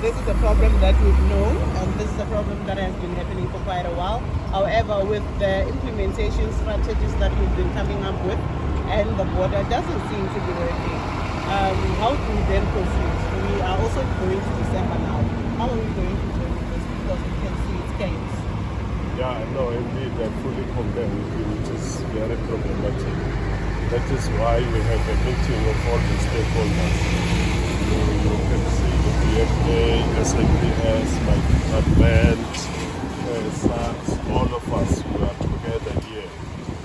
this is a problem that we've known, and this is a problem that has been happening for quite a while. However, with the implementation strategies that we've been coming up with, and the border doesn't seem to be working, how do we then proceed? We are also going to December now. How are we going to deal with this? Because we can see it's chaos. Yeah, no, indeed, I fully concur with you. It is very problematic. That is why we have a meeting of all the stakeholders. You can see the BFA, SAPS, my department, SARS, all of us, we are together here,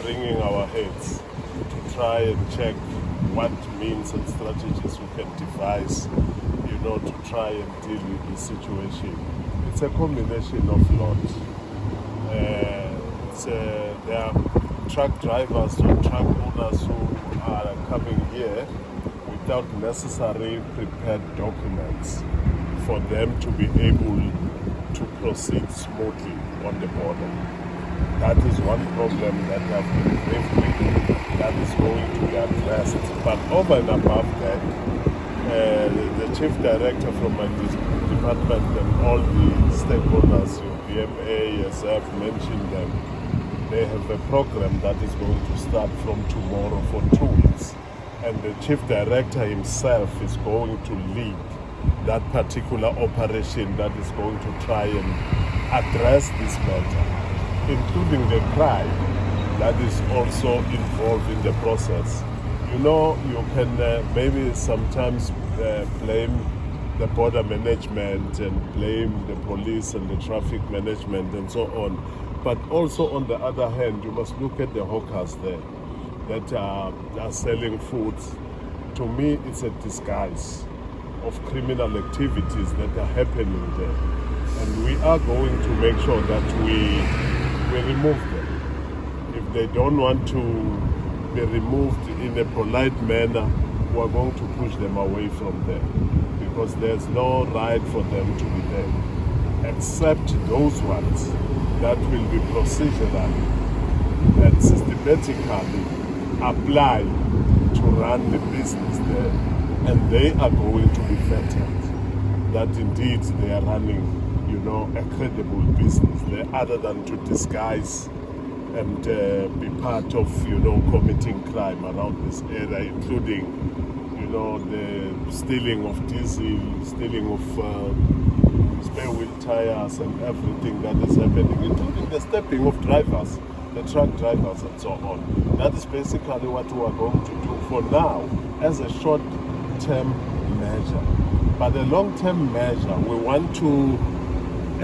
bringing our heads to try and check what means and strategies we can devise, to try and deal with the situation. It's a combination of lots. There are truck drivers or truck owners who are coming here without necessary prepared documents for them to be able to proceed smoothly on the border. That is one problem that I've been briefly that is going to be addressed. But over and above that, the chief director from my department and all the stakeholders, BMA, as I've mentioned them, they have a program that is going to start from tomorrow for 2 weeks. And the chief director himself is going to lead that particular operation that is going to try and address this matter, including the crime that is also involved in the process. You can maybe sometimes blame the border management and blame the police and the traffic management and so on. But also on the other hand, you must look at the hawkers there that are selling foods. To me, it's a disguise of criminal activities that are happening there. And we are going to make sure that we remove them. If they don't want to be removed in a polite manner, we are going to push them away from there, because there's no right for them to be there, except those ones that will be procedural and systematically apply to run the business there, and they are going to be vetted that indeed they are running, a credible business there, other than to disguise and be part of, committing crime around this area, including, the stealing of diesel, stealing of spare wheel tires and everything that is happening, including the stepping of drivers, the truck drivers and so on. That is basically what we are going to do for now as a short-term measure. But a long-term measure, we want to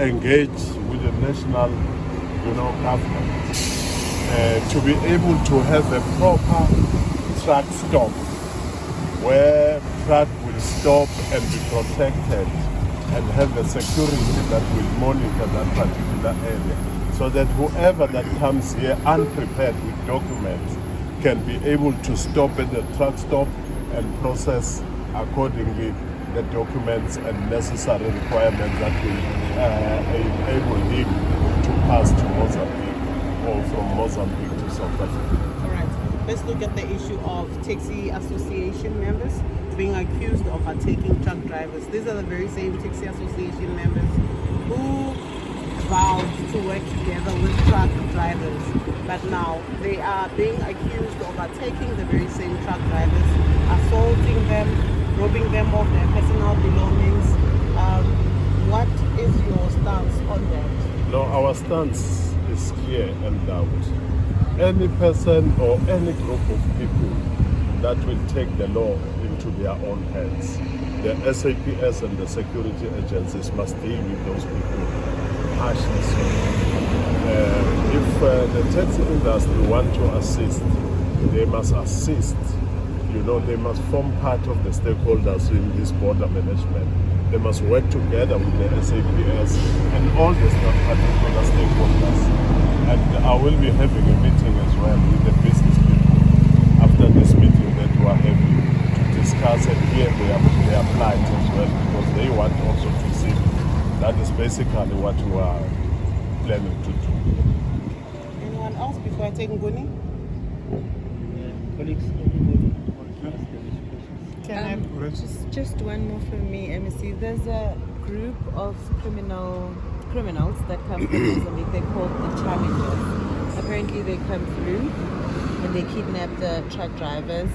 engage with the national, government to be able to have a proper truck stop where truck will stop and be protected and have a security that will monitor that particular area, so that whoever that comes here unprepared with documents can be able to stop at the truck stop and process accordingly the documents and necessary requirements that will enable him to pass to Mozambique or from Mozambique to South Africa. All right, let's look at the issue of taxi association members being accused of attacking truck drivers. These are the very same taxi association members who vowed to work together with truck drivers, but now they are being accused of attacking the very same truck drivers, assaulting them, robbing them of their personal belongings. What is your stance on that? No, our stance is clear and loud. Any person or any group of people that will take the law into their own hands, the SAPS and the security agencies must deal with those people harshly. If the taxi industry want to assist, they must assist. They must form part of the stakeholders in this border management. They must work together with the SAPS and all the particular stakeholders. And I will be having a meeting as well with the business people after this meeting that we are having to discuss and hear their plight as well, because they want also to see. That is basically what we are planning to do. Anyone else before I take Nguni? Colleagues, Can I just one more from me, MEC. There's a group of criminals that come from Mozambique. They're called the Challengers. Apparently they come through and they kidnap the truck drivers.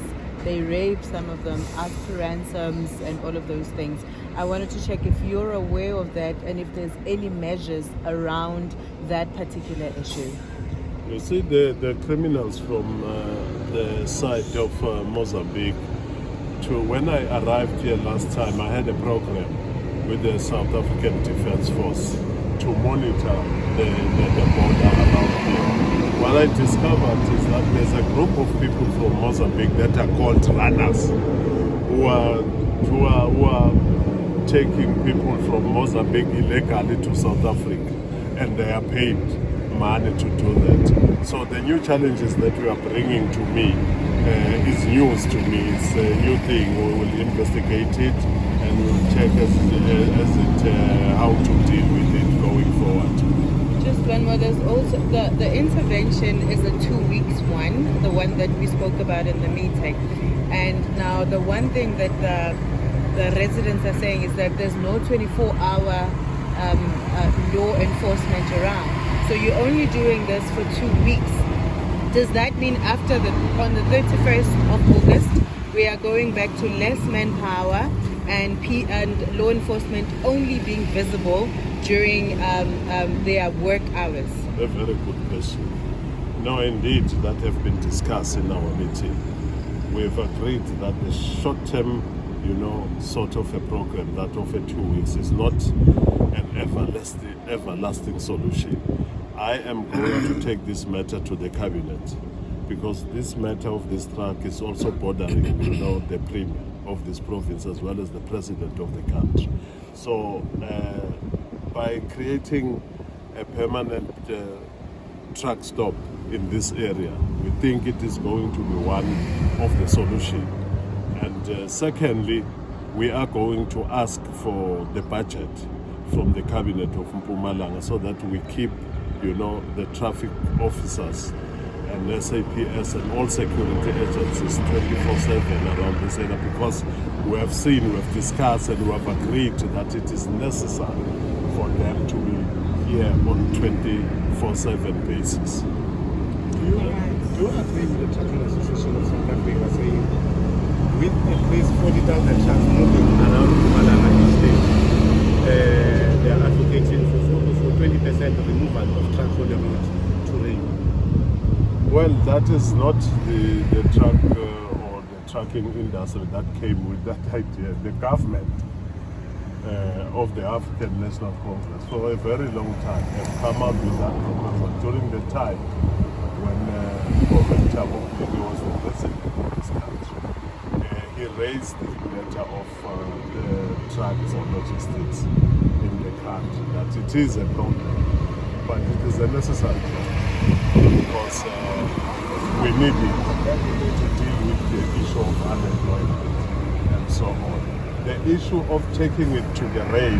They rape some of them, ask for ransoms and all of those things. I wanted to check if you're aware of that and if there's any measures around that particular issue. You see, the criminals from the side of Mozambique, when I arrived here last time, I had a program with the South African Defence Force to monitor the border around here. What I discovered is that there's a group of people from Mozambique that are called runners, who are taking people from Mozambique illegally to South Africa, and they are paid money to do that. So the new challenges that we are bringing to me is news to me. It's a new thing. We will investigate it and we'll check how to deal with it going forward. Just one more. There's also the intervention is a 2 weeks one, the one that we spoke about in the MEC. And now the one thing that the residents are saying is that there's no 24-hour law enforcement around. So you're only doing this for 2 weeks. Does that mean on the 31st of August, we are going back to less manpower and law enforcement only being visible during their work hours? A very good question. No, indeed, that have been discussed in our meeting. We've agreed that the short-term, sort of a program that of 2 weeks is not an everlasting solution. I am going to take this matter to the cabinet because this matter of this truck is also bordering, the premier of this province as well as the president of the country. So by creating a permanent truck stop in this area, we think it is going to be one of the solutions. And secondly, we are going to ask for the budget from the cabinet of Mpumalanga so that we keep the traffic officers and SAPS and all security agencies 24/7 around this area, because we have discussed and we have agreed that it is necessary for them to be here on 24/7 basis. Do you agree with the Trucking Association of South Africa saying with at least 40,000 trucks moving around Mpumalanga each day, they are advocating for 20% removal of trucks on the road to rail? Well, that is not the truck or the trucking industry that came with that idea. The government of the African National Congress for a very long time have come out with that proposal during the time when was the president of this country. He raised the matter of the trucks and logistics in the country, that it is a problem, but it is a necessary problem because we need it to deal with the issue of unemployment and so on. The issue of taking it to the rail,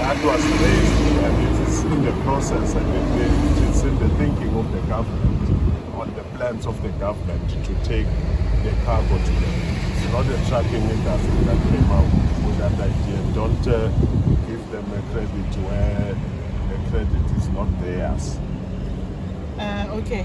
that was raised, and it is in the process and it is in the thinking of the government, on the plans of the government to take the cargo to the rail. It's not the trucking industry that came out with that idea. Don't give them a credit where the credit is not theirs. Okay.